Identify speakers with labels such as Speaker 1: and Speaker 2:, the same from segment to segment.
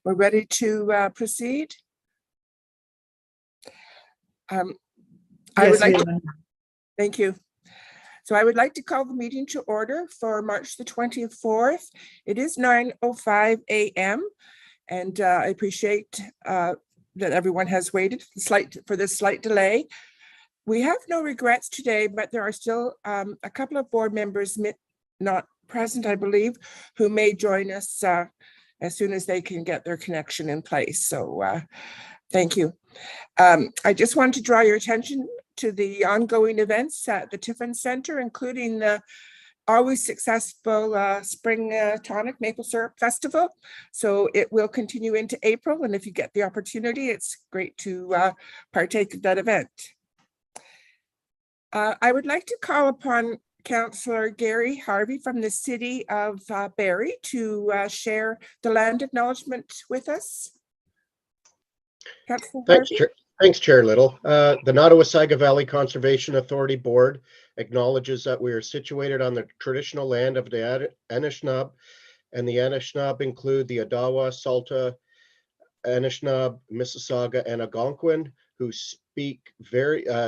Speaker 1: We're ready to proceed. I would like to, thank you. So I would like to call the meeting to order for March the 24th. It is 9:05 a.m. and I appreciate that everyone has waited for this slight delay. We have no regrets today, but there are still a couple of board members not present, I believe, who may join us as soon as they can get their connection in place. So thank you. I just want to draw your attention to the ongoing events at the Tiffin Center, including the always successful Spring Tonic Maple Syrup Festival. So it will continue into April, and if you get the opportunity, it's great to partake of that event. I would like to call upon Councillor Gary Harvey from the City of Barrie to share the land acknowledgement with us.
Speaker 2: Thanks, Chair Little. The Nottawasaga Valley Conservation Authority Board acknowledges that we are situated on the traditional land of the Anishinaabe, and the Anishinaabe include the Odawa, Salta, Anishinaabe, Mississauga, and Algonquin, who speak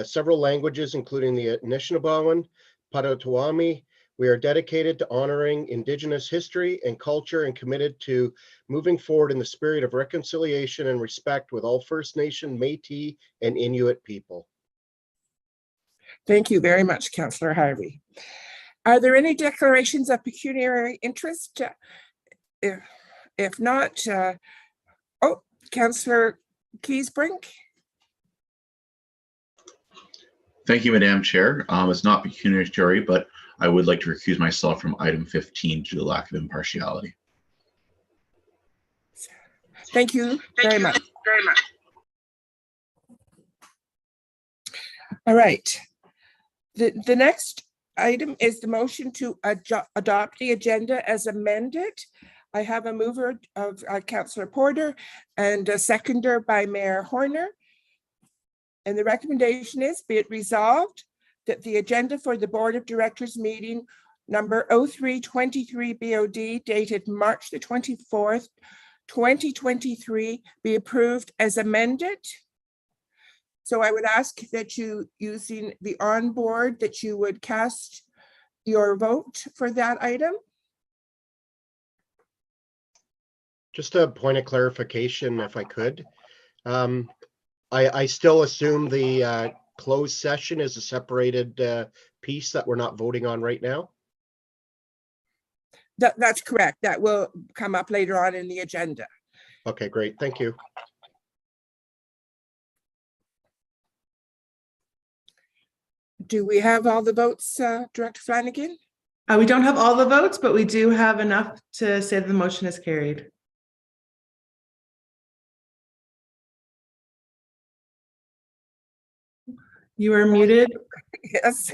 Speaker 2: several languages, including the Anishinaabe, Potawatomi. We are dedicated to honoring Indigenous history and culture and committed to moving forward in the spirit of reconciliation and respect with all First Nation, Métis, and Inuit people.
Speaker 1: Thank you very much, Councillor Harvey. Are there any declarations of pecuniary interest? If not, Councillor Keysbrink.
Speaker 3: Thank you, Madam Chair. It's not pecuniary, but I would like to recuse myself from item 15 due to lack of impartiality.
Speaker 1: Thank you very much. All right. The next item is the motion to adopt the agenda as amended. I have a mover of Councillor Porter and a seconder by Mayor Horner. And the recommendation is, be it resolved that the agenda for the Board of Directors meeting number 0323 BOD dated March the 24th, 2023 be approved as amended. So I would ask that you, using the onboard, that you would cast your vote for that item.
Speaker 2: Just a point of clarification, if I could. I still assume the closed session is a separated piece that we're not voting on right now?
Speaker 1: That's correct. That will come up later on in the agenda.
Speaker 2: Okay, great. Thank you.
Speaker 1: Do we have all the votes, Director Flanagan?
Speaker 4: We don't have all the votes, but we do have enough to say that the motion is carried. You are muted.
Speaker 1: Yes.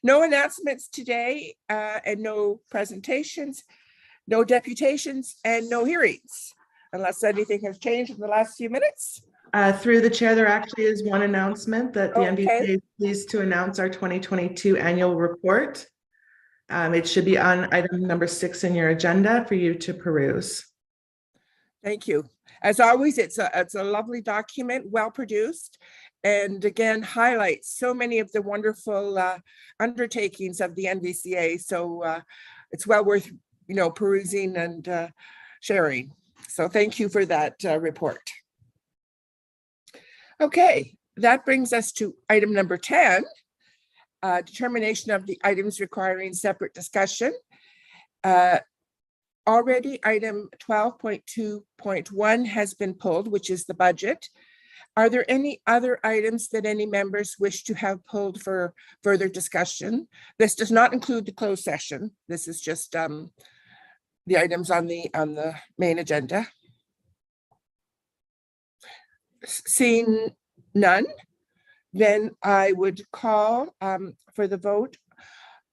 Speaker 1: No announcements today and no presentations, no deputations, and no hearings, unless anything has changed in the last few minutes.
Speaker 4: Through the chair, there actually is one announcement that the NVCA is pleased to announce our 2022 annual report. It should be on item number 6 in your agenda for you to peruse.
Speaker 1: Thank you. As always, it's a lovely document, well produced, and again highlights so many of the wonderful undertakings of the NVCA. So it's well worth perusing and sharing. So thank you for that report. Okay, that brings us to item number 10, determination of the items requiring separate discussion. Already item 12.2.1 has been pulled, which is the budget. Are there any other items that any members wish to have pulled for further discussion? This does not include the closed session. This is just the items on the main agenda. Seeing none, then I would call for the vote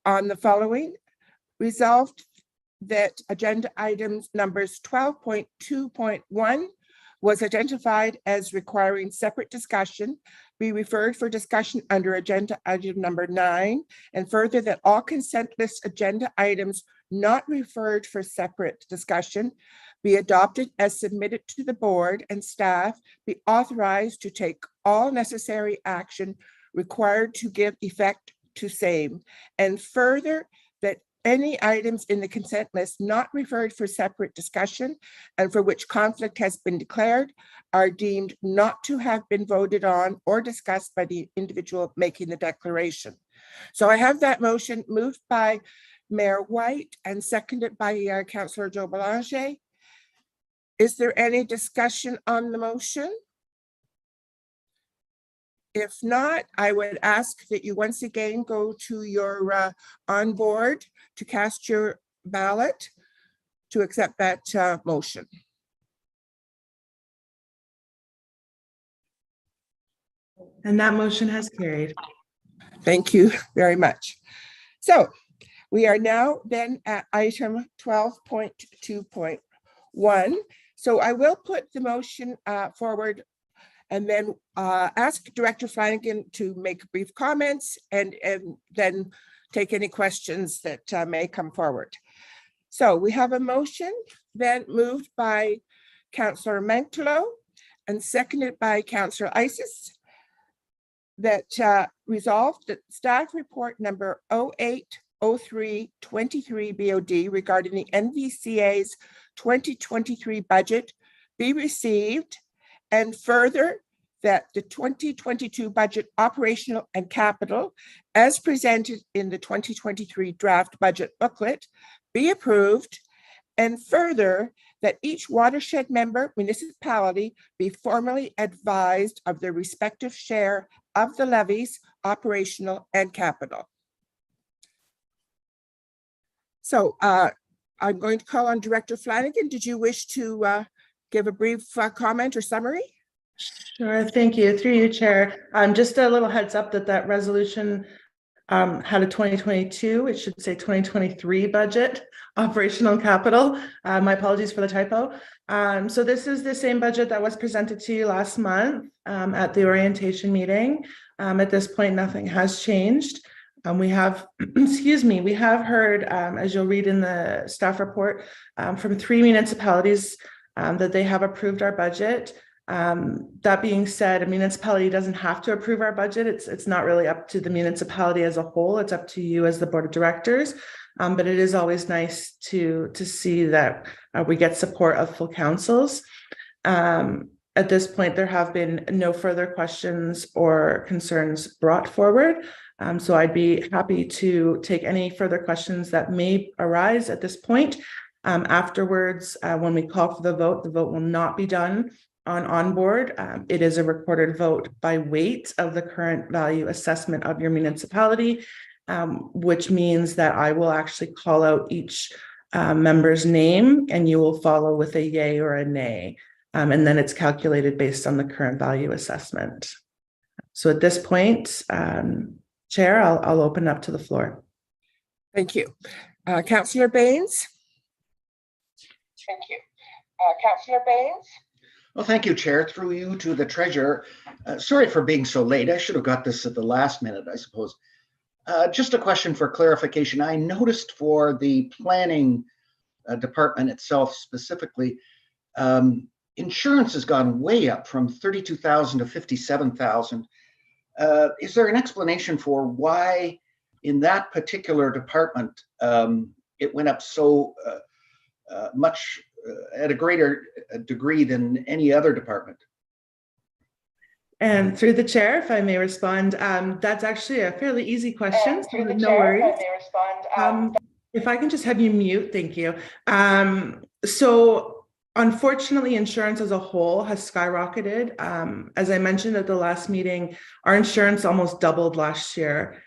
Speaker 1: on the following. Resolved that agenda items numbers 12.2.1 was identified as requiring separate discussion, be referred for discussion under agenda item number 9, and further that all consent list agenda items not referred for separate discussion be adopted as submitted to the board, and staff be authorized to take all necessary action required to give effect to same. And further, that any items in the consent list not referred for separate discussion and for which conflict has been declared are deemed not to have been voted on or discussed by the individual making the declaration. So I have that motion moved by Mayor White and seconded by Councillor Joe Belanger. Is there any discussion on the motion? If not, I would ask that you once again go to your on board to cast your ballot to accept that motion.
Speaker 4: And that motion has carried.
Speaker 1: Thank you very much. So we are now then at item 12.2.1. So I will put the motion forward and then ask Director Flanagan to make brief comments and then take any questions that may come forward. So we have a motion then moved by Councillor Mantlo and seconded by Councillor Isis that resolved that staff report number 080323 BOD regarding the NVCA's 2023 budget be received, and further that the 2022 budget operational and capital as presented in the 2023 draft budget booklet be approved, and further that each watershed member municipality be formally advised of their respective share of the levies, operational and capital. So I'm going to call on Director Flanagan. Did you wish to give a brief comment or summary?
Speaker 4: Sure, thank you. Through you, Chair. Just a little heads up that resolution had a 2022, it should say 2023 budget, operational and capital. My apologies for the typo. So this is the same budget that was presented to you last month at the orientation meeting. At this point, nothing has changed. We have, excuse me, we have heard, as you'll read in the staff report, from 3 municipalities that they have approved our budget. That being said, a municipality doesn't have to approve our budget. It's not really up to the municipality as a whole. It's up to you as the board of directors. But it is always nice to see that we get support of full councils. At this point, there have been no further questions or concerns brought forward. So I'd be happy to take any further questions that may arise at this point. Afterwards, when we call for the vote will not be done on board. It is a recorded vote by weight of the current value assessment of your municipality, which means that I will actually call out each member's name and you will follow with a yay or a nay. And then it's calculated based on the current value assessment. So at this point, Chair, I'll open up to the floor.
Speaker 1: Thank you. Councillor Baines.
Speaker 5: Thank you. Councillor Baines.
Speaker 6: Well, thank you, Chair. Through you to the Treasurer. Sorry for being so late. I should have got this at the last minute, I suppose. Just a question for clarification. I noticed for the planning department itself specifically, insurance has gone way up from 32,000 to 57,000. Is there an explanation for why in that particular department it went up so much at a greater degree than any other department?
Speaker 4: And through the chair, if I may respond, that's actually a fairly easy question. So no worries. If I can just have you mute, thank you. So unfortunately, insurance as a whole has skyrocketed. As I mentioned at the last meeting, our insurance almost doubled last year.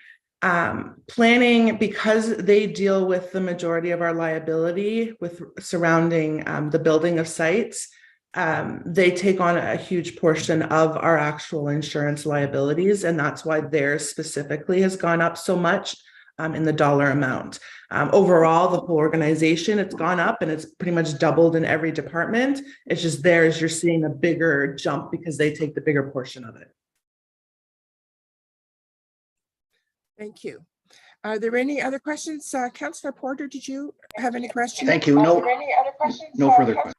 Speaker 4: Planning, because they deal with the majority of our liability with surrounding the building of sites, they take on a huge portion of our actual insurance liabilities, and that's why theirs specifically has gone up so much in the dollar amount. Overall, the whole organization, it's gone up and it's pretty much doubled in every department. It's just theirs, you're seeing a bigger jump because they take the bigger portion of it.
Speaker 1: Thank you. Are there any other questions? Councillor Porter, did you have any questions?
Speaker 6: Thank you. No,
Speaker 5: Are there any other questions?
Speaker 6: no further questions.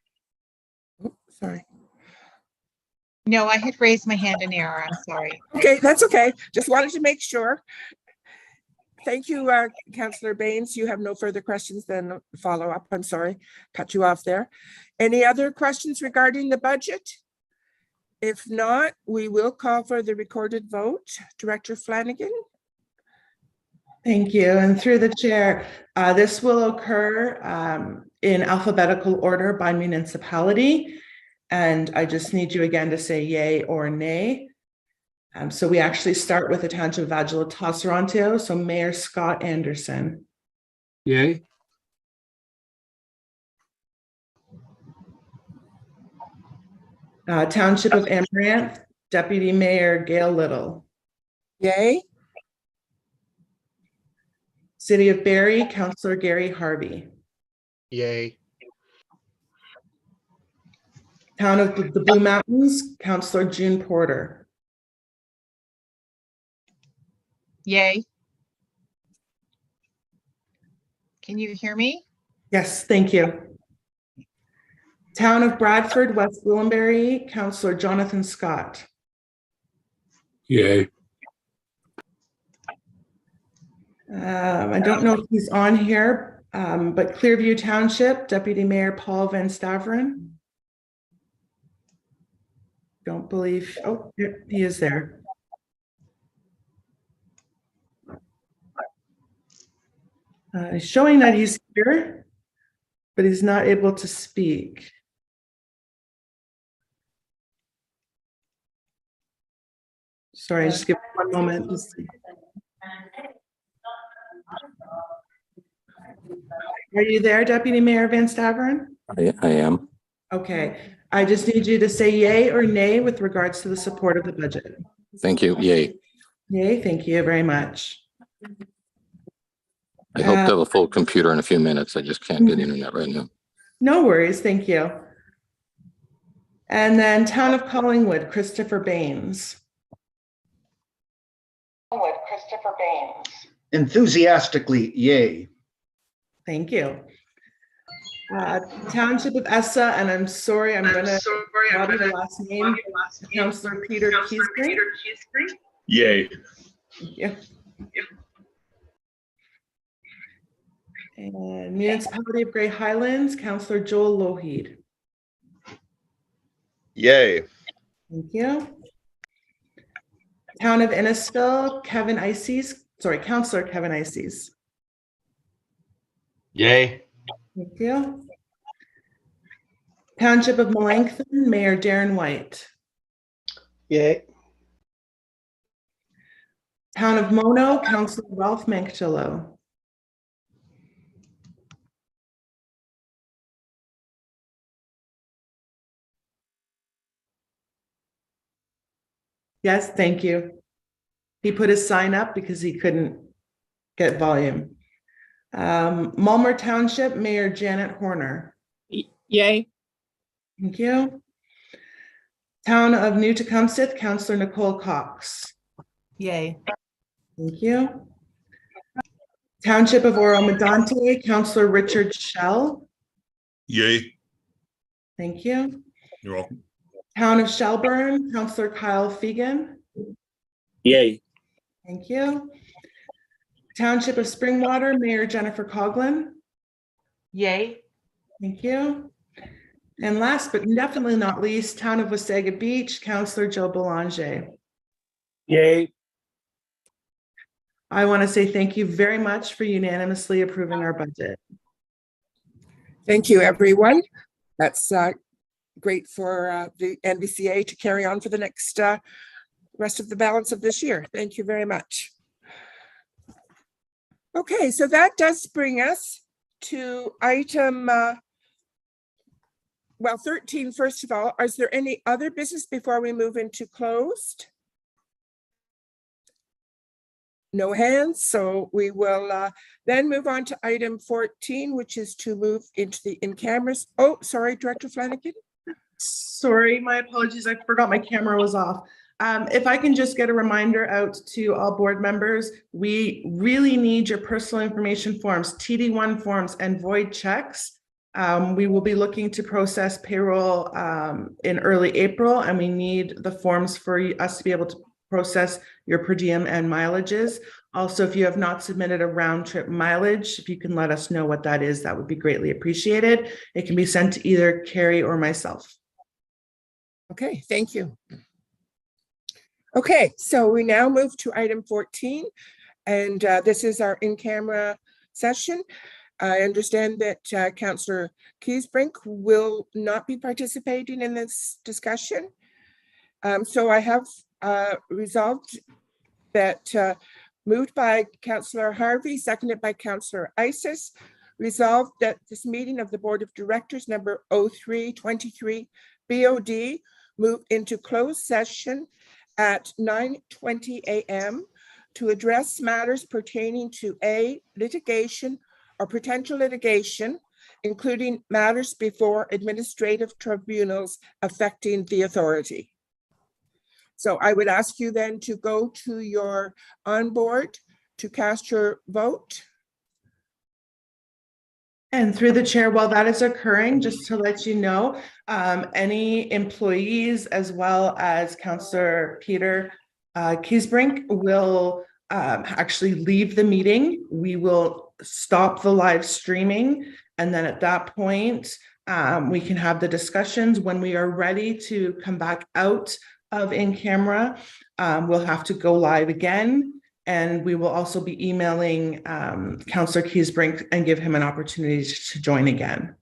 Speaker 1: Sorry.
Speaker 7: No, I had raised my hand in error. I'm sorry.
Speaker 1: Okay, that's okay. Just wanted to make sure. Thank you, Councillor Baines. You have no further questions, then follow up. I'm sorry, cut you off there. Any other questions regarding the budget? If not, we will call for the recorded vote. Director Flanagan?
Speaker 4: Thank you. And through the chair, this will occur in alphabetical order by municipality. And I just need you again to say yay or nay. So we actually start with the Township of Agila Toronto. So Mayor Scott Anderson.
Speaker 8: Yay.
Speaker 4: Township of Amaranth, Deputy Mayor Gail Little.
Speaker 1: Yay.
Speaker 4: City of Barrie, Councillor Gary Harvey.
Speaker 2: Yay.
Speaker 4: Town of the Blue Mountains, Councillor June Porter.
Speaker 7: Yay. Can you hear me?
Speaker 4: Yes, thank you. Town of Bradford, West Gwillimbury, Councillor Jonathan Scott.
Speaker 8: Yay.
Speaker 4: I don't know if he's on here, but Clearview Township, Deputy Mayor Paul Van Staveren. Don't believe, oh, he is there. Showing that he's here, but he's not able to speak. Sorry, just give me one moment. Are you there, Deputy Mayor Van Staveren?
Speaker 8: I am.
Speaker 4: Okay, I just need you to say yay or nay with regards to the support of the budget.
Speaker 8: Thank you. Yay.
Speaker 4: Yay, thank you very much.
Speaker 8: I hope to have a full computer in a few minutes. I just can't get internet right now.
Speaker 4: No worries, thank you. And then Town of Collingwood, Christopher Baines.
Speaker 5: Christopher Baines.
Speaker 6: Enthusiastically, yay.
Speaker 4: Thank you. Township of Essa, and I'm sorry, I'm gonna bother the last name. Councillor Peter Keesbury.
Speaker 3: Yay.
Speaker 4: Thank you. And Municipality of Grey Highlands, Councillor Joel Lougheed.
Speaker 9: Yay.
Speaker 4: Thank you. Town of Innisfil, Kevin Ices, sorry, Councillor Kevin Ices.
Speaker 9: Yay.
Speaker 4: Thank you. Township of Melanchthon, Mayor Darren White.
Speaker 2: Yay.
Speaker 4: Town of Mono, Councillor Ralph Manktillo. Yes, thank you. He put his sign up because he couldn't get volume. Mulmer Township, Mayor Janet Horner.
Speaker 1: Yay.
Speaker 4: Thank you. Town of New Tecumseth, Councillor Nicole Cox.
Speaker 7: Yay.
Speaker 4: Thank you. Township of Oro-Medonte, Councillor Richard Shell.
Speaker 9: Yay.
Speaker 4: Thank you.
Speaker 9: You're welcome.
Speaker 4: Town of Shelburne, Councillor Kyle Fegan.
Speaker 8: Yay.
Speaker 4: Thank you. Township of Springwater, Mayor Jennifer Coughlin.
Speaker 7: Yay.
Speaker 4: Thank you. And last but definitely not least, Town of Wasaga Beach, Councillor Joe Belanger.
Speaker 8: Yay.
Speaker 4: I want to say thank you very much for unanimously approving our budget.
Speaker 1: Thank you, everyone. That's great for the NVCA to carry on for the next rest of the balance of this year. Thank you very much. Okay, so that does bring us to item 13, first of all. Is there any other business before we move into closed? No hands, so we will then move on to item 14, which is to move into the in-cameras. Oh, sorry, Director Flanagan.
Speaker 4: Sorry, my apologies. I forgot my camera was off. If I can just get a reminder out to all board members, we really need your personal information forms, TD1 forms and void checks We will be looking to process payroll in early April, and we need the forms for us to be able to process your per diem and mileages. Also, if you have not submitted a round trip mileage, if you can let us know what that is, that would be greatly appreciated. It can be sent to either Carrie or myself.
Speaker 1: Okay, thank you. Okay, so we now move to item 14, and this is our in-camera session. I understand that Councillor Keysbrink will not be participating in this discussion. So I have resolved that moved by Councillor Harvey, seconded by Councillor Isis, resolved that this meeting of the Board of Directors number 0323 BOD move into closed session at 9:20 a.m. to address matters pertaining to A, litigation or potential litigation, including matters before administrative tribunals affecting the authority. So I would ask you then to go to your onboard to cast your vote.
Speaker 4: And through the chair, while that is occurring, just to let you know, any employees as well as Councillor Peter Keysbrink will actually leave the meeting. We will stop the live streaming, and then at that point, we can have the discussions. When we are ready to come back out of in camera, we'll have to go live again, and we will also be emailing Councillor Keysbrink and give him an opportunity to join again.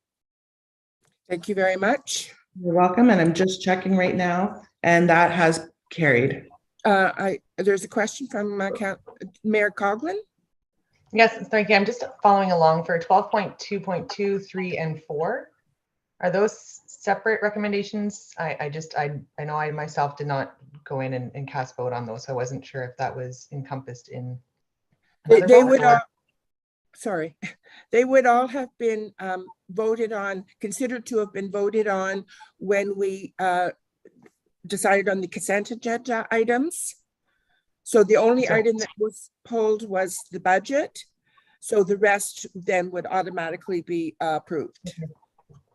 Speaker 1: Thank you very much.
Speaker 4: You're welcome, and I'm just checking right now, and that has carried.
Speaker 1: There's a question from Mayor Coughlin.
Speaker 10: Yes, thank you. I'm just following along for 12.2.2, 3, and 4. Are those separate recommendations? I know I myself did not go in and cast vote on those. So I wasn't sure if that was encompassed in.
Speaker 1: They would all, sorry, they would all have been voted on, considered to have been voted on when we decided on the consent agenda items. So the only item that was pulled was the budget. So the rest then would automatically be approved.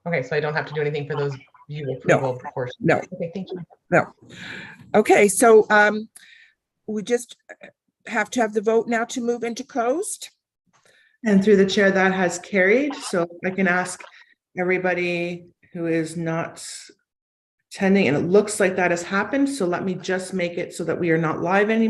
Speaker 10: Okay, so I don't have to do anything for those view approval portions.
Speaker 1: No.
Speaker 10: Okay, thank you.
Speaker 1: No. Okay, so we just have to have the vote now to move into closed.
Speaker 4: And through the chair, that has carried. So I can ask everybody who is not attending, and it looks like that has happened. So let me just make it so that we are not live anymore.